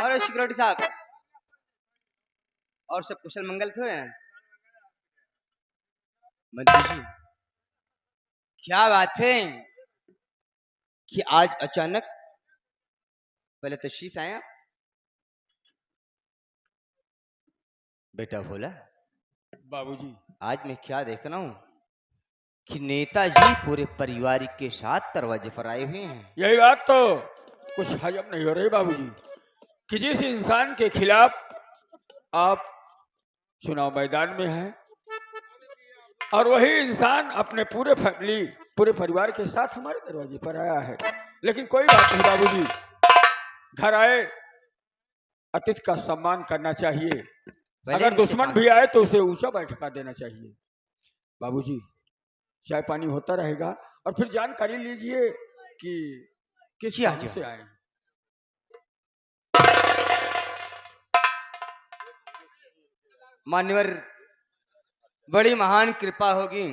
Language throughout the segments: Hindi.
और सिक्योरिटी साहब, और सब कुशल मंगल थे मंत्री जी? क्या बात है कि आज अचानक पहले तशरीफ आए आप? बेटा भोला, बाबूजी, आज मैं क्या देख रहा हूँ कि नेताजी पूरे परिवार के साथ दरवाजे पर आए हुए हैं। यही बात तो कुछ हजम नहीं हो रही बाबूजी कि जिस इंसान के खिलाफ आप चुनाव मैदान में हैं और वही इंसान अपने पूरे फैमिली, पूरे परिवार के साथ हमारे दरवाजे पर आया है। लेकिन कोई बात नहीं बाबूजी, घर आए अतिथि का सम्मान करना चाहिए। अगर दुश्मन भी आए तो उसे ऊंचा बैठका देना चाहिए। बाबूजी, चाय पानी होता रहेगा और फिर जानकारी लीजिए कि किस काम से आए। मान्यवर, बड़ी महान कृपा होगी।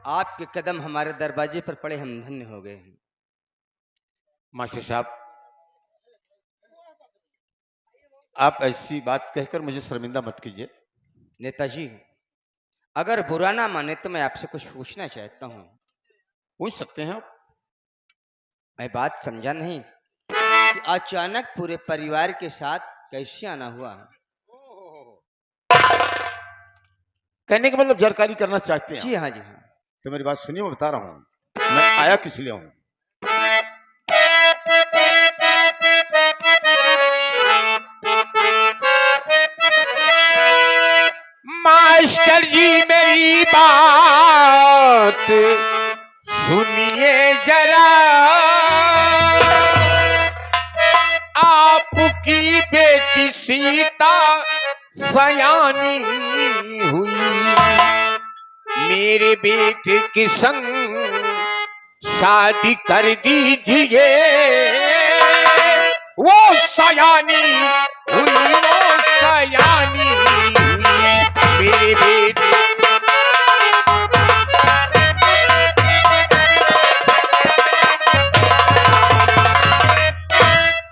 आपके कदम हमारे दरवाजे पर पड़े, हम धन्य हो गए हैं। मास्टर साहब, आप ऐसी बात कहकर मुझे शर्मिंदा मत कीजिए। नेताजी, अगर बुरा ना माने तो मैं आपसे कुछ पूछना चाहता हूँ। पूछ सकते हैं आप। मैं बात समझा नहीं कि अचानक पूरे परिवार के साथ कैसे आना हुआ? कहने का मतलब जानकारी करना चाहते हैं? जी हाँ, जी हाँ। तो मेरी बात सुनिए, मैं बता रहा हूँ मैं आया किस लिए हूँ। मास्टर जी मेरी बात सुनिए जरा, आपकी बेटी सीता सयानी हुई, मेरे बेटे के संग शादी कर दीजिए। वो सयानी हुई, वो सयानी हुई, मेरे बेटे।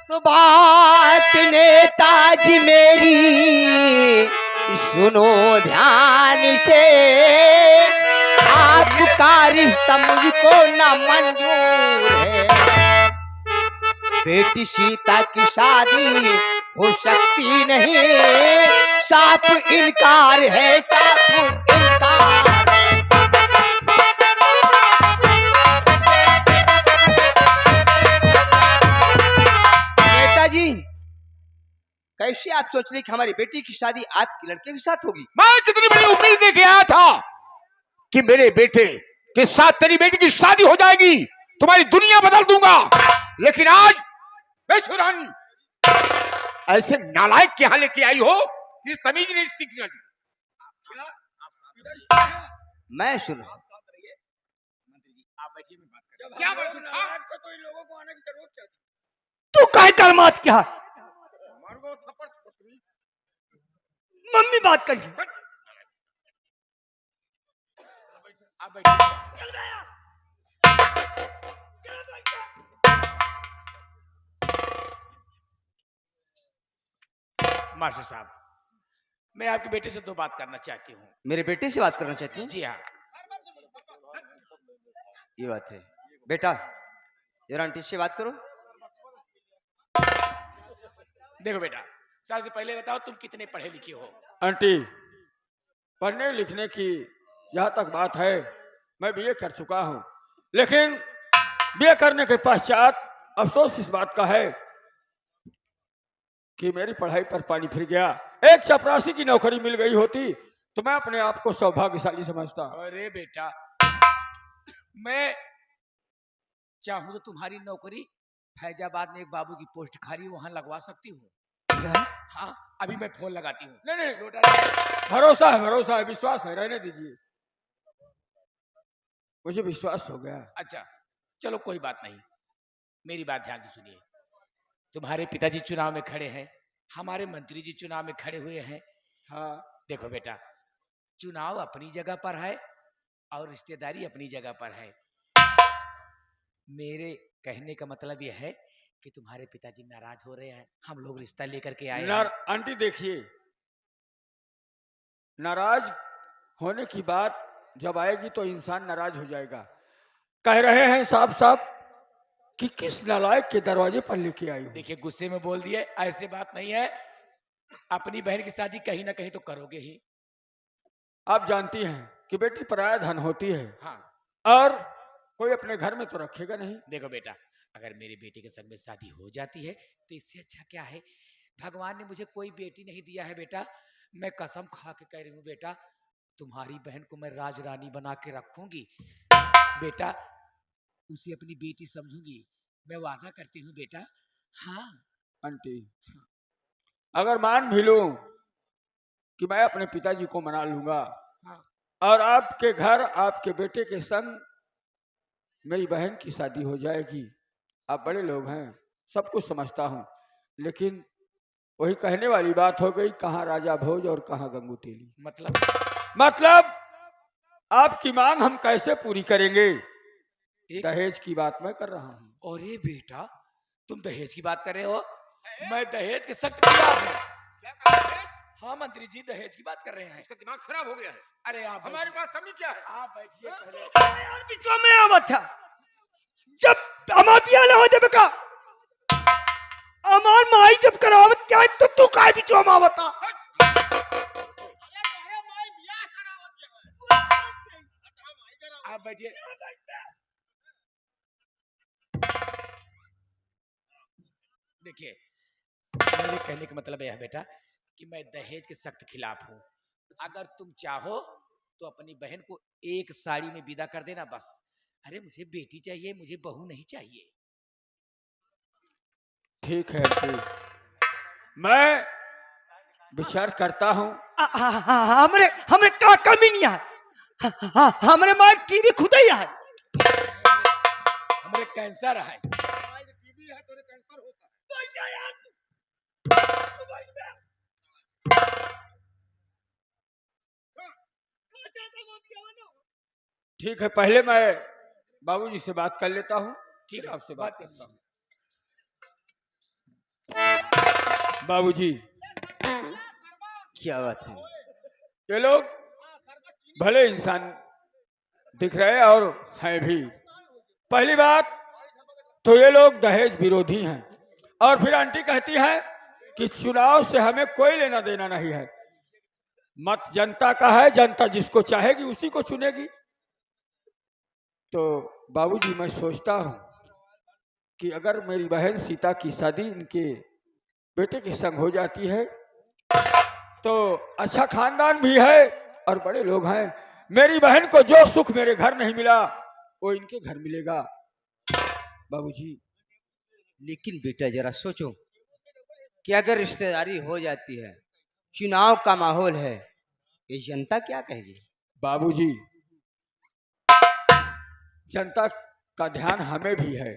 तो बात नेताजी मेरी सुनो ध्यान से, आपका रिश्ता मुझको न मंजूर है। बेटी सीता की शादी हो सकती नहीं, साफ इनकार है, साफ इनकार। नेताजी, कैसे आप सोच रहे कि हमारी बेटी की शादी आपके लड़के के साथ होगी? मैं कितनी बड़ी उम्मीद लेके आया था कि मेरे बेटे के साथ तेरी बेटी की शादी हो जाएगी, तुम्हारी दुनिया बदल दूंगा। लेकिन आज बेशुरानी ऐसे नालायक के यहां लेके आई हो, इस तमीज नहीं सीखी। मैं सुन रहा हूं। आप बैठिए, मैं बात कर। क्या बात है? आपको तो इन लोगों को आने की जरूरत क्या थी? तू कह कर मत क्या? मारो थप्पड़ पत्री। मम्मी बात कर। आप बैठिए। मास्टर साहब, मैं आपके बेटे से दो बात करना चाहती हूँ। मेरे बेटे से बात करना चाहती हैं? जी हाँ। ये बात है बेटा, जरा आंटी से बात करो। देखो बेटा, सबसे पहले बताओ तुम कितने पढ़े लिखे हो? आंटी, पढ़ने लिखने की जहाँ तक बात है, मैं बीए कर चुका हूँ। लेकिन बीए करने के पश्चात अफसोस इस बात का है कि मेरी पढ़ाई पर पानी फिर गया। एक चपरासी की नौकरी मिल गई होती तो मैं अपने आप को सौभाग्यशाली समझता। अरे बेटा, मैं चाहूँ तो तुम्हारी नौकरी फैजाबाद में एक बाबू की पोस्ट खाली, वहां लगवा सकती हूँ। हाँ, अभी मैं फोन लगाती हूँ। नहीं नहीं, भरोसा है, विश्वास है, रहने दीजिए, मुझे विश्वास हो गया। अच्छा चलो कोई बात नहीं, मेरी बात ध्यान से सुनिए। तुम्हारे पिताजी चुनाव में खड़े हैं, हमारे मंत्री जी चुनाव में खड़े हुए हैं। हाँ, देखो बेटा, चुनाव अपनी जगह पर है और रिश्तेदारी अपनी जगह पर है। मेरे कहने का मतलब यह है कि तुम्हारे पिताजी नाराज हो रहे हैं, हम लोग रिश्ता लेकर के आए हैं। आंटी देखिए, नाराज होने की बात जब आएगी तो इंसान नाराज हो जाएगा। कह रहे हैं साफ साफ कि किस नालायक के दरवाजे पर लेके आई हो। देखिए गुस्से में बोल दिए, ऐसे बात नहीं है। अपनी बहन की शादी कहीं ना कहीं तो करोगे ही। आप जानती हैं कि बेटी पराया धन होती है, हाँ और कोई अपने घर में तो रखेगा नहीं। देखो बेटा, अगर मेरी बेटी के संग में शादी हो जाती है तो इससे अच्छा क्या है। भगवान ने मुझे कोई बेटी नहीं दिया है बेटा। मैं कसम खा के कह रही हूँ बेटा, तुम्हारी बहन को मैं राज रानी बना के रखूंगी बेटा, उसे अपनी बेटी समझूंगी, मैं वादा करती हूँ बेटा। हाँ आंटी, अगर मान भी लूं कि मैं अपने पिताजी को मना लूंगा, हाँ और आपके घर आपके बेटे के संग मेरी बहन की शादी हो जाएगी, आप बड़े लोग हैं, सब कुछ समझता हूं, लेकिन वही कहने वाली बात हो गई, कहाँ राजा भोज और कहाँ गंगू तेली। मतलब आपकी मांग हम कैसे पूरी करेंगे। दहेज की बात मैं कर रहा हूं। अरे बेटा, तुम दहेज की बात कर रहे हो? मैं दहेज के सख्त खिलाफ हूँ। हाँ मंत्री जी, दहेज की बात कर रहे हैं। इसका दिमाग खराब हो गया है। अरे आप हमारे पास कमी क्या है? आप बैठिए पहले। यार बीचो में आवत था जब हमारी आले हो जब का अमार माई जब करावत क्या है तो तू काय बीचो में आवत था। आप बैठिए। देखिए, मेरे कहने का मतलब यह है बेटा कि मैं दहेज के सख्त खिलाफ हूँ। अगर तुम चाहो तो अपनी बहन को एक साड़ी में विदा कर देना बस। अरे मुझे बेटी चाहिए, मुझे बहू नहीं चाहिए। ठीक है आंटी, मैं विचार करता हूं। हमरे हमरे का कमी नहीं है। हमरे मां टीवी खुद ही है। हमरे कैंसर है। टीबी है, तेरे कैंसर होता है। ठीक है, पहले मैं बाबूजी से बात कर लेता हूं, ठीक फिर है, आपसे बात बात करता हूं। बाबूजी, क्या बात है? ये लोग भले इंसान दिख रहे और हैं भी। पहली बात तो ये लोग दहेज विरोधी हैं, और फिर आंटी कहती है कि चुनाव से हमें कोई लेना देना नहीं है, मत जनता का है, जनता जिसको चाहेगी उसी को चुनेगी। तो बाबूजी, मैं सोचता हूं कि अगर मेरी बहन सीता की शादी इनके बेटे के संग हो जाती है तो अच्छा खानदान भी है और बड़े लोग हैं। मेरी बहन को जो सुख मेरे घर नहीं मिला वो इनके घर मिलेगा। बाबूजी, लेकिन बेटा जरा सोचो कि अगर रिश्तेदारी हो जाती है, चुनाव का माहौल है, ये जनता क्या कहेगी। बाबूजी, जनता का ध्यान हमें भी है।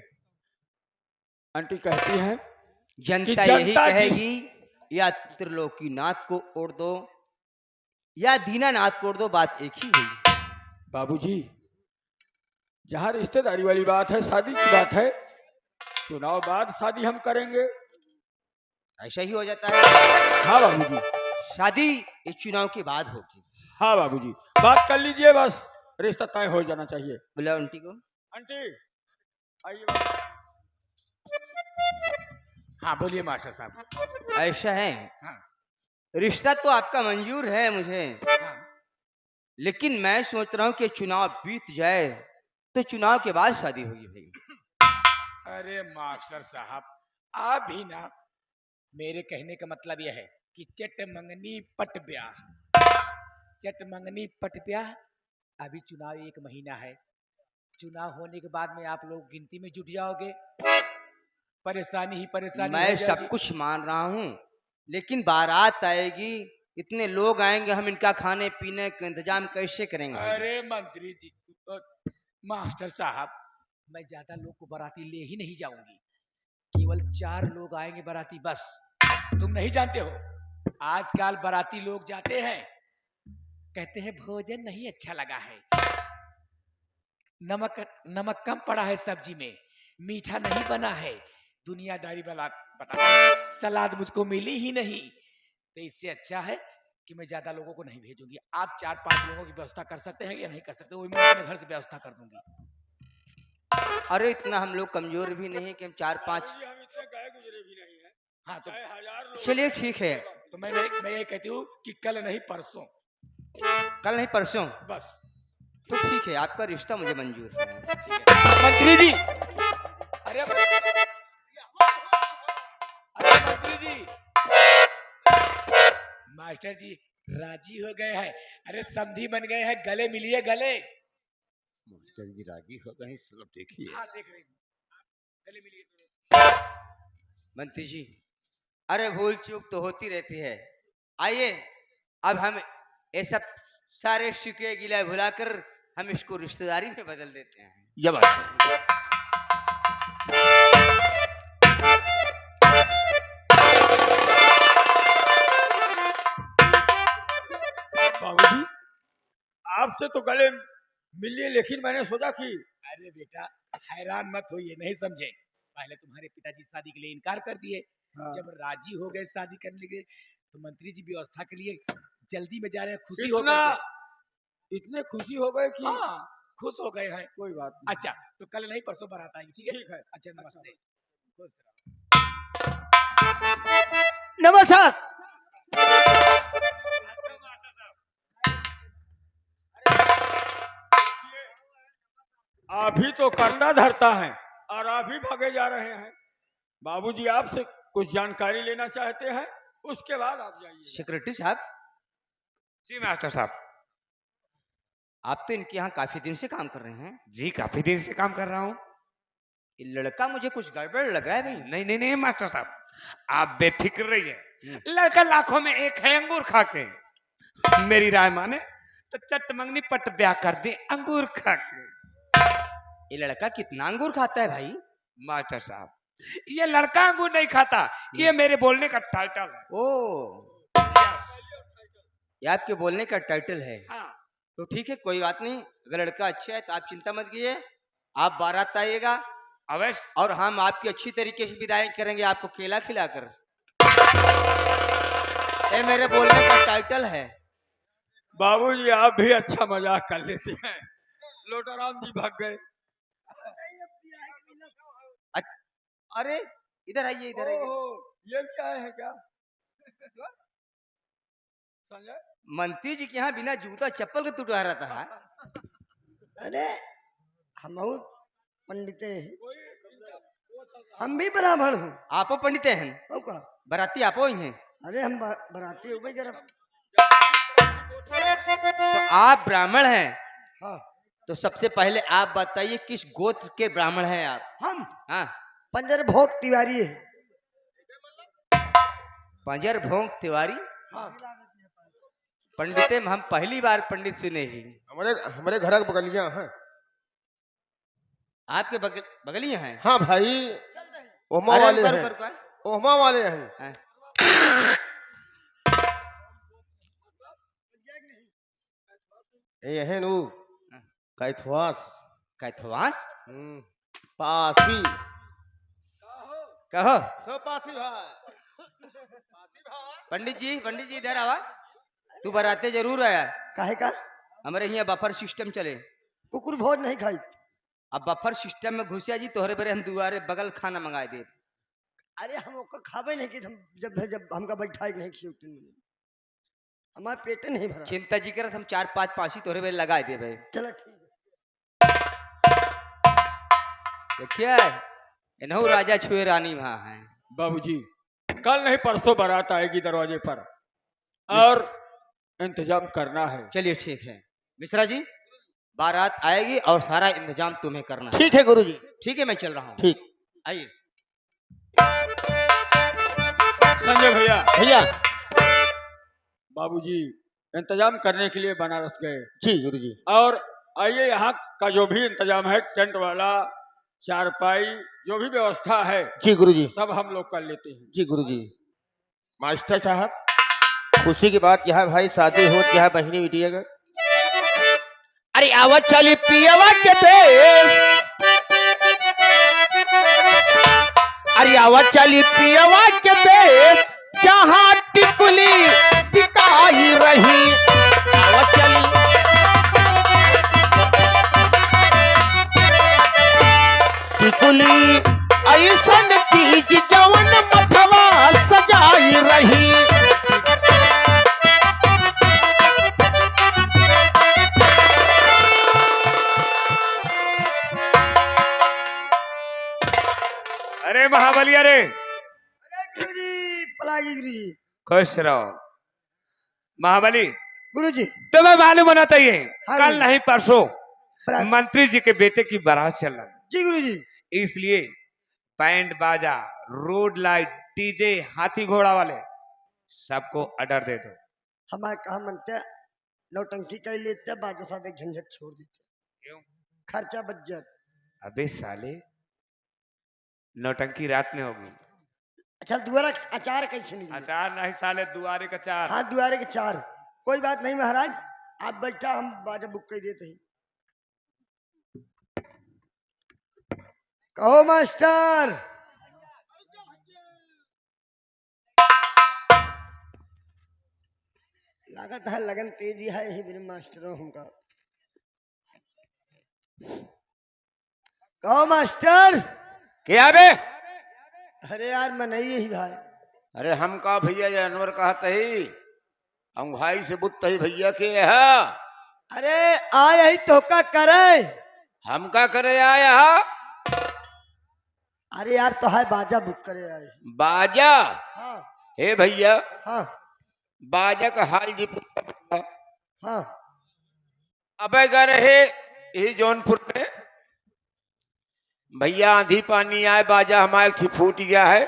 आंटी कहती हैं जनता कि यही जनता कहेगी या त्रिलोकीनाथ को ओढ़ दो या दीनानाथ को ओढ़ दो, बात एक ही हुई। बाबूजी, जहां रिश्तेदारी वाली बात है, शादी की बात है, चुनाव बाद शादी हम करेंगे। ऐसा ही हो जाता है। हाँ बाबूजी। शादी इस चुनाव के बाद होगी। हाँ बाबूजी, बात कर लीजिए, बस रिश्ता तय हो जाना चाहिए। बुलाओ आंटी को। आंटी आइए। हाँ बोलिए मास्टर साहब। ऐसा है, हाँ रिश्ता तो आपका मंजूर है मुझे, हाँ। लेकिन मैं सोच रहा हूँ कि चुनाव बीत जाए तो चुनाव के बाद शादी होगी भाई। अरे मास्टर साहब, आप भी ना, मेरे कहने का मतलब यह है कि चट मंगनी पट ब्याह, चट मंगनी पट ब्याह। अभी चुनाव 1 महीना है, चुनाव होने के बाद में आप लोग गिनती में जुट जाओगे, परेशानी ही परेशानी मैं हो सब जाएगी। कुछ मान रहा हूँ, लेकिन बारात आएगी, इतने लोग आएंगे, हम इनका खाने पीने का इंतजाम कैसे करेंगे भाई? अरे मंत्री जी, मास्टर साहब, मैं ज्यादा लोग को बाराती ले ही नहीं जाऊंगी, केवल 4 लोग आएंगे बाराती बस। तुम नहीं जानते हो, आजकल बाराती लोग जाते हैं, कहते हैं भोजन नहीं अच्छा लगा है, नमक नमक कम पड़ा है सब्जी में, मीठा नहीं बना है, दुनियादारी बता सलाद मुझको मिली ही नहीं। तो इससे अच्छा है कि मैं ज्यादा लोगों को नहीं भेजूंगी। आप 4-5 लोगों की व्यवस्था कर सकते हैं या नहीं कर सकते? वो मैं अपने घर से व्यवस्था कर दूंगी। अरे इतना हम लोग कमजोर भी नहीं है कि हम 4-5। हम इतने गए गुजरे भी नहीं है। हाँ तो चाहे 1000 लोग चलिए ठीक है, तो मैं ये कहती हूँ कि कल नहीं परसों, कल नहीं परसों। बस। तो ठीक है, आपका रिश्ता मुझे मंजूर है। मंत्री जी, अरे मंत्री जी, मास्टर जी राजी हो गए हैं। अरे समधी बन गए हैं, गले मिलिए गले। मास्टर जी राजी हो गए, सब देखिए। हाँ देख रहे हैं, गले मिलिए। मंत्री जी, अरे भूल चूक तो होती रहती है। आइए अब हम ये सब सारे शिकवे गिला भुलाकर हम इसको रिश्तेदारी में बदल देते हैं। ये बात है। बाबूजी, आपसे तो गले मिल लिए, लेकिन मैंने सोचा कि अरे बेटा हैरान मत होइए, नहीं समझे। पहले तुम्हारे पिताजी शादी के लिए इनकार कर दिए। हाँ। जब राजी हो गए शादी करने के, तो मंत्री जी व्यवस्था के लिए जल्दी में जा रहे हैं, खुशी हो इतना गए। इतने खुशी हो गए कि हाँ खुश हो गए हैं। कोई बात नहीं। अच्छा तो कल नहीं परसों बारात आएगी, ठीक है? ठीक है। अच्छा नमस्ते। खुश रहो। नमस्कार। आप ही तो करता धरता है और आप ही भागे जा रहे हैं। बाबूजी आपसे कुछ जानकारी लेना चाहते हैं, उसके बाद आप जाइए। सेक्रेटरी साहब, जी मास्टर साहब। आप तो इनके यहाँ काफी दिन से काम कर रहे हैं। जी काफी देर से काम कर रहा हूँ। ये लड़का मुझे कुछ गड़बड़ लग रहा है भाई। नहीं नहीं नहीं मास्टर साहब, आप बेफिक्र रहिए। लड़का लाखों में एक है अंगूर खा के। मेरी राय माने तो चट मंगनी पट ब्याह कर दे अंगूर खा के। ये लड़का कितना अंगूर खाता है भाई? मास्टर साहब, ये लड़का अंगूर नहीं खाता, ये मेरे बोलने का टाइटल है। ओ, ये आपके बोलने का टाइटल है। हाँ। तो ठीक है, कोई बात नहीं। अगर लड़का अच्छा है तो आप चिंता मत कीजिए, आप बारात आइएगा अवश्य। और हम आपकी अच्छी तरीके से विदाई करेंगे, आपको केला खिलाकर। ये मेरे बोलने का टाइटल है। बाबूजी आप भी अच्छा मजाक कर लेते हैं। लोटाराम जी भाग गए। अरे इधर आइए, इधर आइए। ये भी आए हैं क्या संजय? मंत्री जी के यहाँ बिना जूता चप्पल के टूटा रहता है। अरे हम पंडित हैं, हम भी ब्राह्मण हूँ। आपो पंडित हैं? हो का? बराती आपो ही हैं? अरे हम बराती हो गए जरा। तो आप ब्राह्मण हैं? हाँ। तो सबसे पहले आप बताइए किस गोत्र के ब्राह्मण हैं आप? हम हाँ, पंजर भोग तिवारी है। पंजर भोंग तिवारी। हाँ। पंडित हम पहली बार पंडित सुने ही। हमारे घर के बगलियां हैं। आपके बगलियां हैं? हाँ भाई, ओमा अरे वाले रुको, हैं। रुको, रुको। ओमा वाले हैं। हाँ। ये नु कैथवास। कैथवास? पासी। कहो। तो पासी भाई। पंडित जी इधर आवा। तू बराते जरूर आया। काहे का? हमारे यहाँ बफर सिस्टम चले। कुकुर भोज नहीं खाई। अब बफर सिस्टम में घुसिया जी, तोहरे बरे हम दुआरे बगल खाना मंगा दे। अरे हम ओका खावे नहीं कि हम जब हमका बैठाई नहीं खियोती, हमारे पेट नहीं भरा। चिंता जी करत हम 4-5 पासी तोहरे बरे लगा दे भाई। चलो ठीक है। देखिए इन्हों राजा छुए रानी वहां है। बाबूजी कल नहीं परसों बारात आएगी दरवाजे पर और इंतजाम करना है। चलिए ठीक है मिश्रा जी, बारात आएगी और सारा इंतजाम तुम्हें करना है। ठीक है गुरुजी। ठीक है, मैं चल रहा हूँ। ठीक। आइए। संजय भैया, भैया। बाबूजी इंतजाम करने के लिए बनारस गए। जी गुरुजी। और आइए, यहाँ का जो भी इंतजाम है, टेंट वाला, चारपाई, जो भी व्यवस्था है, जी गुरुजी। सब हम लोग कर लेते हैं। जी गुरुजी। मास्टर साहब, खुशी की बात यह है भाई, शादी हो क्या है बहनी बिटिया का। अरे आवाज चली पियावा के थे अरे आवा चली पियवा के बेट जहाँ टिकुली टिकाई रही। आवा चली टिकुली ऐसन चीज जवन मथवा सजाई रही। अरे महाबली, अरे अरे गुरुजी, पलागी गुरुजी। खुश रहो महाबली। गुरुजी, तुम्हें मालूम होना चाहिए हाँ कल जी। नहीं परसों बारात। मंत्री जी के बेटे की बारात चल रहा जी गुरुजी। है, इसलिए बैंड बाजा, रोड लाइट, डीजे, हाथी घोड़ा वाले सबको ऑर्डर दे दो। हमारे कहा मनते नौटंकी कर लेते बाजा सादे झंझट छोड़ देते। क्यों? खर्चा बच जाता। अबे साले, नौटंकी रात में होगी। अच्छा दुआरा अचार कैसे निकले? अचार नहीं साले, दुआरे का चार। हाँ दुआरे के चार। कोई बात नहीं महाराज, आप बैठा, हम बाजा बुक कर देते हैं। कहो मास्टर। लागत है लगन तेजी है ही मेरे मास्टरों हमका। कहो मास्टर। क्या बे? अरे यार मनइए ही भाई। अरे हम का भैया जानवर कहते ही हम भाई से बुत ही भैया के है। अरे आए ही तो का करे। हम का करे आया हा? अरे यार तो है बाजा बुक करे आए। बाजा? हाँ हे भैया, हाँ बाजा का हाल जी पूछा। हाँ। अबे गए रहे यही जौनपुर में भैया, आंधी पानी आए, बाजा हमारे की फूट गया है।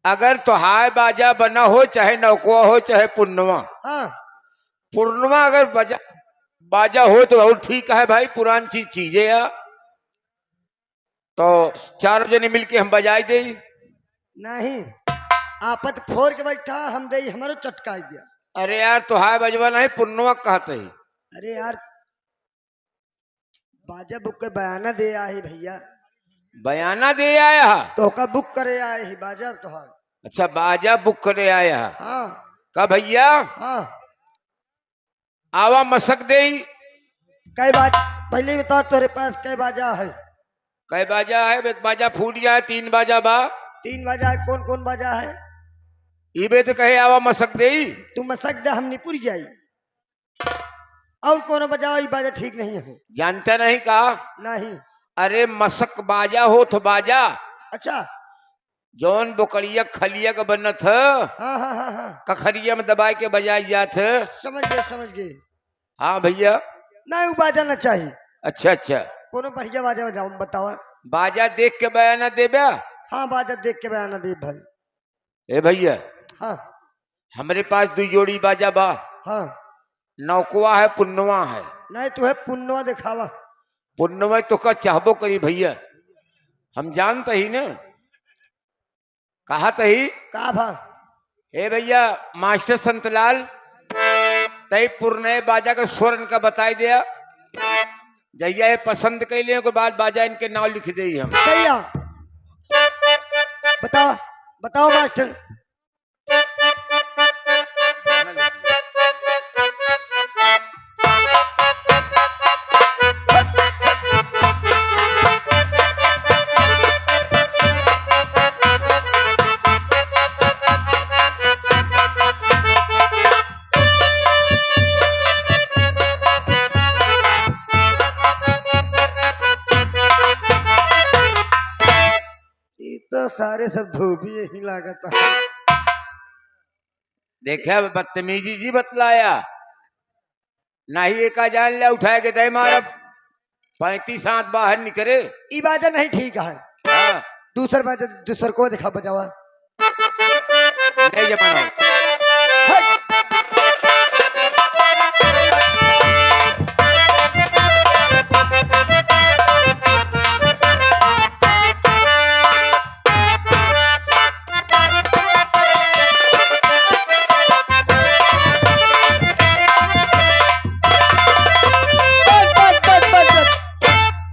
अगर तो हाय बाजा बना हो, चाहे नौकुआ हो चाहे पुन्नवा, हाँ पूर्णवा अगर बाजा हो तो और ठीक है भाई, पुरानी चीजें है तो चारों जने मिलके हम बजाई दे। नहीं, आपत फोर के बैठा हम दे हमारो चटका दिया। अरे यार तो हाय बजवा नहीं, पुन्नवा कहते ही। अरे यार बाजा बुक कर बयाना दे आए भैया। बयाना दे आया हा? तो का बुक करे आए ही बाजा तो है। अच्छा बाजा बुक करे आया हा? हाँ का भैया हाँ। आवा मसक दे। कई बाज पहले ही बता तेरे पास कई बाजा है? कई बाजा है? एक बाजा फूट जाए, 3 बाजा बा। 3 बाजा है। कौन कौन बाजा है? इबे तो कहे आवा मसक दे। तू मसक दे, हम निपुर जाई। और कौन बजाओ ये बाजा ठीक नहीं है? जानता नहीं का? नहीं। अरे मसक बाजा हो तो बाजा अच्छा। जौन बोकड़िया खलिया का बनत है, हाँ हाँ हाँ हाँ कखरिया में दबाई के बजाई जात है। समझ गए समझ गए। हाँ भैया। नहीं वो बाजा ना चाहिए। अच्छा अच्छा, कोनो बढ़िया बाजा बजाओ बताओ। बाजा देख के बयाना देबा। हाँ बाजा देख के बयाना दे भाई। ए भैया, हाँ हमारे पास 2 जोड़ी बाजा बा। हाँ। नौकुआ है, पुन्नवा है। नहीं तू है पुन्नवा दिखावा। पुन्नवा तो का चाहबो करी भैया, हम जानते ही ना। कहा तही का भा? ए भैया, मास्टर संतलाल तय पुरने बाजा का स्वर इनका बताई दिया। जैया ये पसंद कैले के बाद बाजा इनके नाम लिख दे हम। सही है। बताओ बताओ मास्टर। ये तो सारे सब धोबी ही लागत है। देखा बदतमीजी जी बतलाया नहीं, एक जान ले उठाए के दे मारा 35 हाथ बाहर निकले। ये बाजा नहीं ठीक है। हाँ, दूसर बाजा दूसर को दिखा बजावा। नहीं जमाना। हट।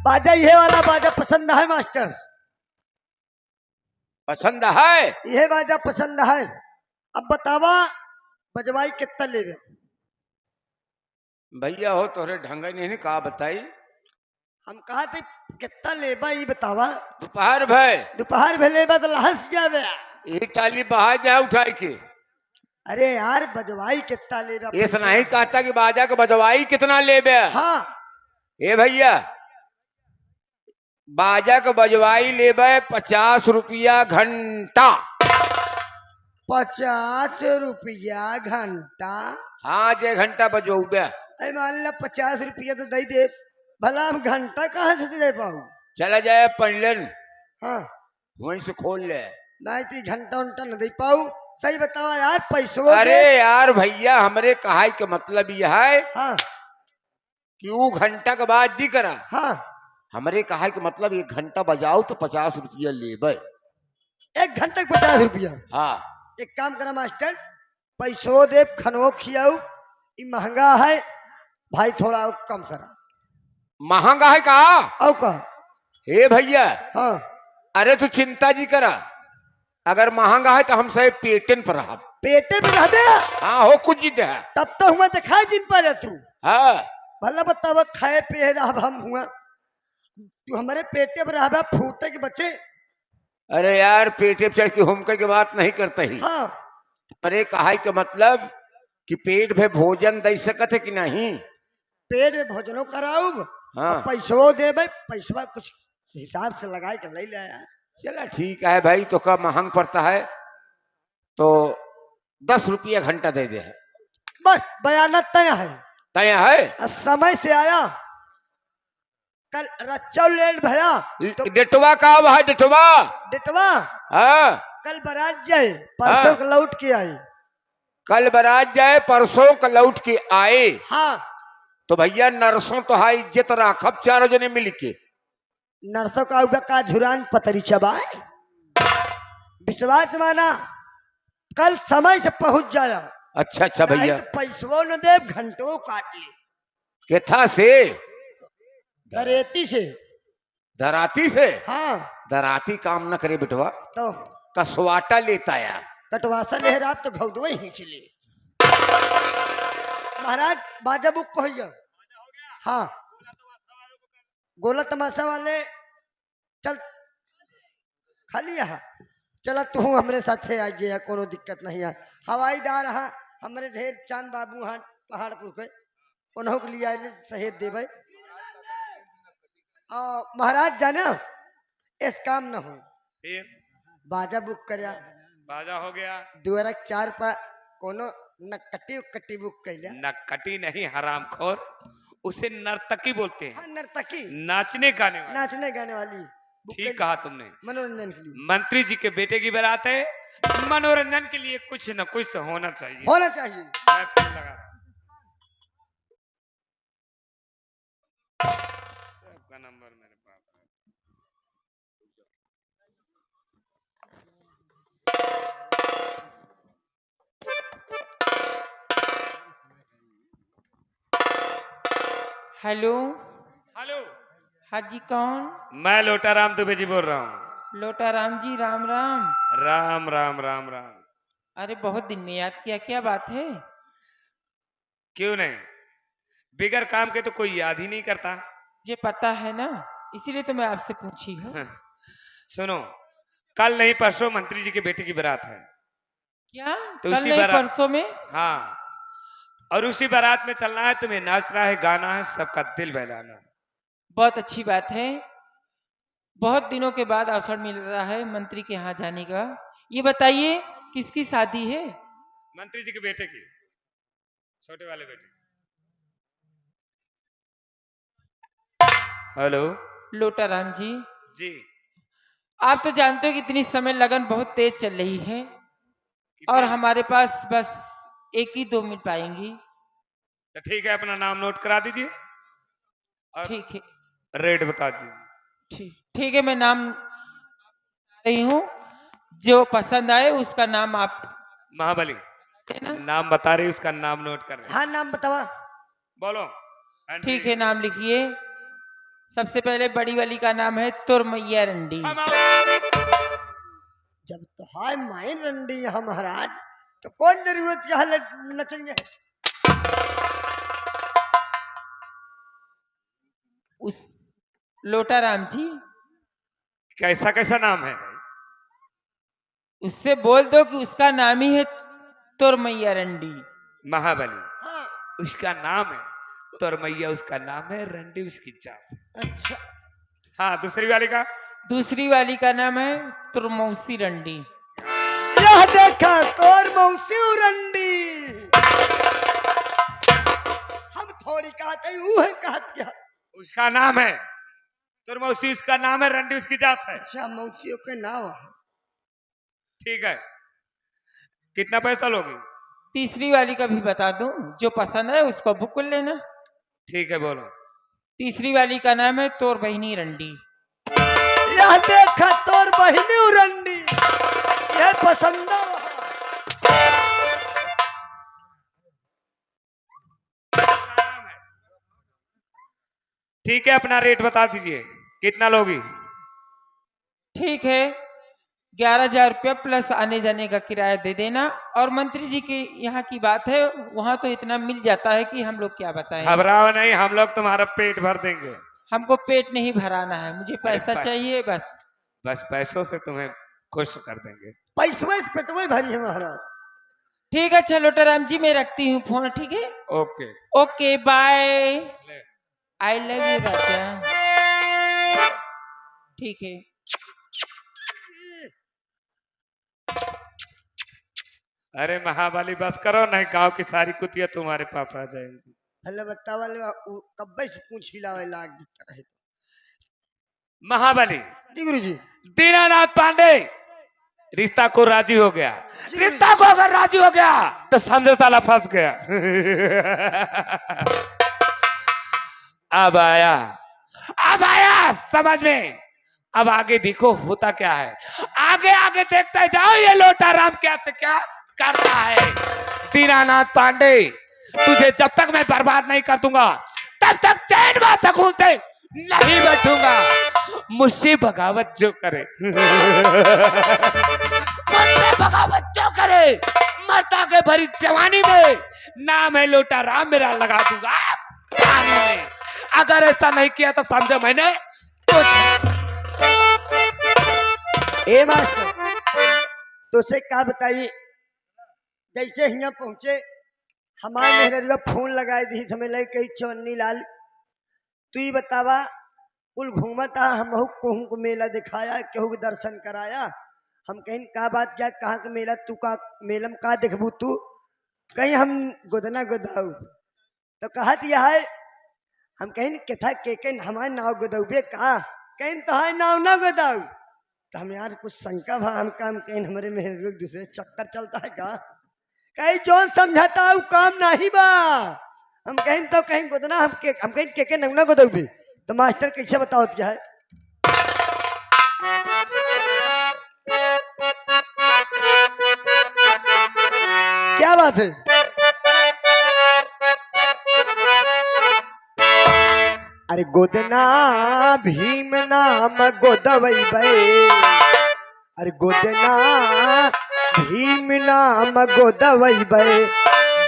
बाजा ये वाला बाजा पसंद है मास्टर? पसंद है। यह बाजा पसंद है। अब बतावा बजवाई कितना लेवे। भैया हो तोरे ढंग नहीं कहा बताई। हम कहा थे कितना लेबा ये बतावा। दोपहर भय दोपहर में लेबा तो लहस जावे। ये टाली बहा जाए उठाई के। अरे यार बजवाई कितना लेबा। ये नहीं कहता कि बाजा के बजवाई कितना लेबे। हाँ ए भैया बाजा के बजवाई लेबे 50 रुपया घंटा। 50 रुपया घंटा। हाँ जे घंटा बजौबे। अरे मान ला 50 रुपया तो दे दे। भला हम घंटा कहाँ से दे पाऊँ। चला जाए पंडलन हाँ वहीं से खोल ले। नहीं तो घंटा उंटा न दे पाऊँ। सही बतावा यार पैसों अरे दे। यार भैया हमरे कहाई के मतलब यह है हाँ कि वो घंटा के बाद दी करा। हाँ हमरे कहाई के मतलब 1 घंटा बजाओ तो 50 रुपया लेबे। 1 घंटे का 50 रुपया। हाँ एक काम करा मास्टर पैसों दे खनवो खियाऊ। ये महंगा है भाई थोड़ा और कम करा। महंगा है का। और का। हे भैया हाँ अरे तू चिंता जी करा। अगर महंगा है तो हम सब पेटन पर रहा। पेटे में रह दे। हाँ हो कुछ जीते है। तब तो हुआ दिखाई जिन पर तू। हाँ भला बतावा खाए पिए रहा हम हुआ। तू हमारे पेटे पर रहा फूटे के बच्चे। अरे यार पेटे पे चढ़ के हुमके की बात नहीं करते ही। हाँ अरे कहाई का मतलब कि पेट में भोजन दे सकत है कि नहीं। पेट में भोजनों कराऊ। हाँ पैसों दे भाई पैसा कुछ हिसाब से लगा के ले ले यार। चला ठीक है भाई तो कब महंग पड़ता है तो 10 रुपया घंटा दे दे। बस बयाना तय है। तय है। समय से आया कल रच्चा लेट भया तो डेटवा का है डेटवा। डेटवा हाँ कल बारात जाए परसों को लौट के आई। कल बारात जाए परसों का लौट के आए। हाँ तो भैया नरसों तो हाई इज्जत राखब 4 जने मिल के। नरसों का उबा का झुरान पतरी चबाए। विश्वास माना कल समय से पहुंच जाया। अच्छा अच्छा भैया नहीं तो पैसों न दे घंटों काट ले। केथा से दरेती से। दराती से। हाँ दराती काम न करे बेटवा तो कसवाटा लेता यार। कटवासा लेहरा तो घौदवे ही चले। महाराज बाजा बुक कहिए। हाँ गोला तमाशा वाले चल खाली यहाँ चला तू हमरे साथे आ गया कोनो दिक्कत नहीं है। हवाईदार हाँ हमरे ढेर चांद बाबू हाँ पहाड़पुर के उन्हों के लिए आए सहेज देवे। महाराज जाना इस काम न हो। फिर बाजा बुक करया। बाजा हो गया। दुआरा 4 पर कोनो नकटी उकटी बुक कैला। नक्कटी नहीं हरामखोर उसे नर्तकी बोलते हैं। हाँ नर्तकी नाचने गाने वाली। नाचने गाने वाली बुक ठीक कैली। कहा तुमने। मनोरंजन के लिए मंत्री जी के बेटे की बारात है। मनोरंजन के लिए कुछ न कुछ तो होना चाहिए। होना चाहिए। मैं फोन लगा रहा हूं। सबका नंबर मेरे पास है। हेलो हेलो हाँ जी कौन। मैं लोटाराम दुबे जी बोल रहा हूँ। लोटाराम जी राम राम। राम राम राम राम। अरे बहुत दिन में याद किया क्या बात है। क्यों नहीं बिगर काम के तो कोई याद ही नहीं करता। मुझे पता है ना इसीलिए तो मैं आपसे पूछी हूँ। सुनो कल नहीं परसों मंत्री जी के बेटे की बारात है। क्या तो कल उसी नहीं बारात- परसों में। हाँ और उसी बारात में चलना है। तुम्हें नाचना है गाना है सबका दिल बहलाना है। बहुत अच्छी बात है। बहुत दिनों के बाद अवसर मिल रहा है मंत्री के यहाँ जाने का। ये बताइए किसकी शादी है। मंत्री जी के बेटे की छोटे वाले बेटे। हेलो लोटाराम जी जी आप तो जानते हो कि इतनी समय लगन बहुत तेज चल रही है और हमारे पास बस 1 ही 2 मिनट पाएंगी। तो ठीक है अपना नाम नोट करा दीजिए और ठीक है रेट बता दीजिए। ठीक है मैं नाम रही हूँ जो पसंद आए उसका नाम आप महाबली देना। नाम बता रही उसका नाम नोट कर रहे हाँ नाम बतावा। बोलो। ठीक है नाम लिखिए। सबसे पहले बड़ी वाली का नाम है तुरमैया रंडी। जब तो हाय माई रंडी यहाँ महाराज, तो कौन जरूरत यहाँ नचेंगे। उस लोटा राम जी, कैसा कैसा नाम है भाई? उससे बोल दो कि उसका नाम ही है तोरमैया रंडी। महाबली हाँ उसका नाम है, तोरमैया उसका नाम है, रंडी उसकी जात। अच्छा, हाँ, दूसरी वाली का? दूसरी वाली का नाम है तुरमौसी रंडी। यह देखा तोर मौसी रंडी। हम थोड़ी कहते ऊ है कहत क्या। उसका नाम है तुरमौसी, उसका नाम है, रंडी उसकी जात है। अच्छा मौसियों के नाम है। ठीक है, कितना पैसा लोगे? तीसरी वाली का भी बता दूं, जो पसंद है उसको बुक कर लेना। ठीक है, बोलो। तीसरी वाली का नाम है तोर बहिनी रंडी। यह देखा तोर बहिनी रंडी, यह पसंद ठीक है, अपना रेट बता दीजिए, कितना लोगी? ठीक है, 11,000 रुपया प्लस आने जाने का किराया दे देना। और मंत्री जी की यहाँ की बात है, वहाँ तो इतना मिल जाता है कि हम लोग क्या बताएं। घबराओ नहीं, हम लोग तुम्हारा पेट भर देंगे। हमको पेट नहीं भराना है, मुझे पैसा पै- चाहिए बस। बस पैसों से तुम्हें खुश कर देंगे। पैसवे पेटवे भरी है महाराज। ठीक है, चलो लोटाराम जी, मैं रखती हूँ फोन। ठीक है, okay. Okay bye, I love you राजा। ठीक है। अरे महाबली बस करो, नहीं गांव की सारी कुतिया तुम्हारे पास आ जाएंगी। हल्ला बत्ता वाले कब्बे से पूछ हिलावे लाग देता रहे। महाबली जी गुरु जी। दीनानाथ पांडे रिश्ता को राजी हो गया। रिश्ता को अगर राजी हो गया तो समझो साला फंस गया। अब आया समझ में। अब आगे देखो होता क्या है, आगे आगे देखते जाओ ये लोटा राम क्या से क्या करता है। दीनानाथ पांडे, तुझे जब तक मैं बर्बाद नहीं कर दूंगा तब तक चैन व सुकून से नहीं बैठूंगा। मुझसे बगावत जो करे मुझसे बगावत जो करे, मरता के भरी जवानी में नाम है लोटा राम मेरा लगा दूंगा पानी में। अगर ऐसा नहीं किया तो समझो मैंने कुछ। ए मास्टर, तुझसे क्या बताइए, जैसे यहाँ पहुंचे हमारे मेहररुआ फोन लगाए दी समय लगे कही चवन्नी लाल, तू ही बतावा कुल घूमता हम कहूँ को मेला दिखाया, केहू के दर्शन कराया। हम कहीं का बात क्या, कहाँ के मेला, तू का मेलम का देखबू तू, कहीं हम गोदना गोदाऊ तो कहत यह है। हम कहीं केथा के हमारे नाव गोदौबे का, कहीं तो है नाव ना गोदाऊ। तो हम यार कुछ शंका भा, हम काम कहीं हमारे मेहररुआ दूसरे चक्कर चलता है का, कहीं जो समझाता वो काम नहीं बा। हम कहीं तो कहीं गोदना, हम कहीं के नंगना गोदौबे। तो मास्टर कैसे बताओ क्या है। क्या बात है। अरे गोदना भीम नाम गोदवई बे, अरे गोदना भीम नाम गोदवई बे,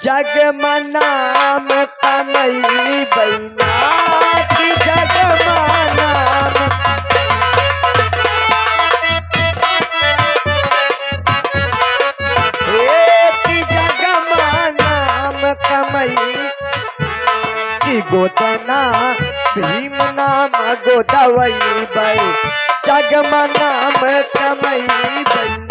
जग में नाम कमई बैना की जग में नाम। की जग में नाम कमई की गोदना भीम नाम गोदवई बे, जग में नाम कमई बैना।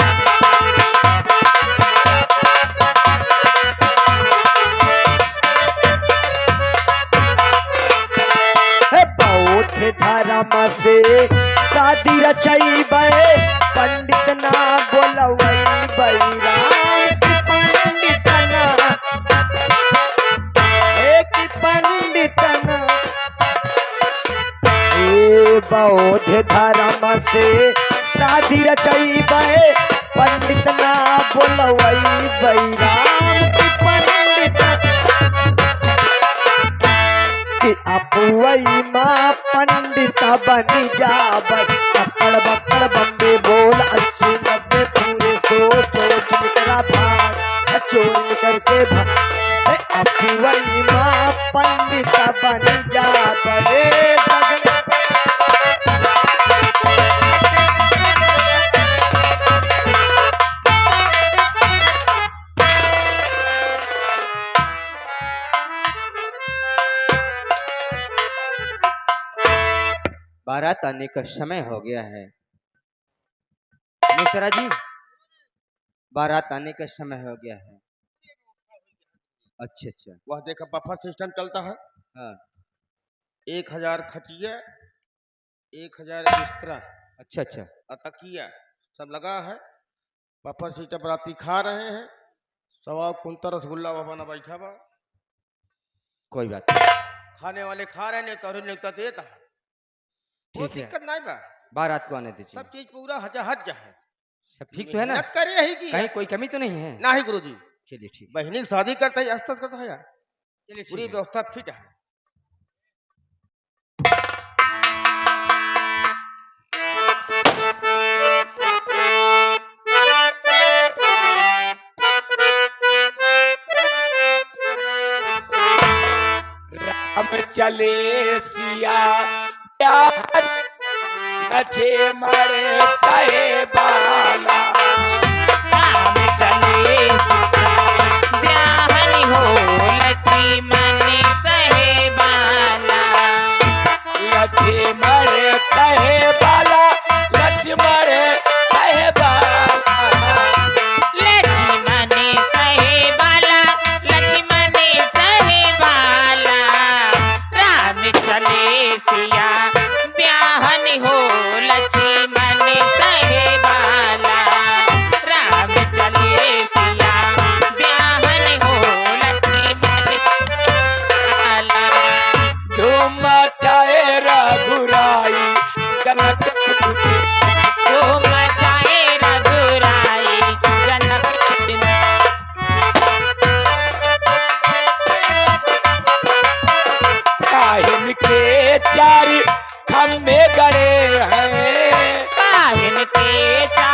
धर्म से शादी रचई बे, पंडित ना बोलवई बई राम की पंडित ना, एक पंडित ना। ए बौद्ध धर्म से शादी रचई बे, पंडित ना बोलवई बई राम की पंडित कि अपुई माँ पंडित बन जाबर अकड़ बकड़ बम्बे बोल 80-90 पूरे सोच निकला भाग चोर करके भाग अपुई माँ पंडित बन जाबर बारात आने का समय हो गया है। मिश्रा जी, बारात आने का समय हो गया है। अच्छा अच्छा। वह देखा बफर सिस्टम चलता है। हाँ। 1000 खटिया, 1000 बिस्तरा, अच्छा अच्छा। तकिया सब लगा है। बफर सिस्टम राती खा रहे हैं। 1.25 कुंतल रसगुल्ला वह बना बैठा बा। कोई बात नहीं, खाने वाले खा रहे, नहीं तो न्योता देता है। ठीक है। दिक्कत नहीं बा। बारात को आने दीजिए। सब चीज पूरा हज है। सब ठीक तो है ना? मेहनत करे यही की कहीं कोई कमी तो नहीं है? नहीं गुरुजी। चलिए ठीक है। बहनी की शादी करता है, अस्तर करता है यार। चलिए पूरी ठीक है। व्यवस्था फिट है। राम चले सिया प्यार नचे मरे चाहे बाला राम चले सिया ब्याहन हो लक्ष्मण सहे बाला लक्ष्मण सहे बाला लक्ष्मण सहे बाला लक्ष्मण सहे बाला लक्ष्मण सहे बाला राम चले सिया ब्याहन हो लक्ष्मण सहे बाला राम चले सिया ब्याहन हो लक्ष्मण बाला धूम मचाए रघुराई जनक धूम मचाए रघुराई जनक काहिन के चार खम्भे गड़े हैं काहिन के चार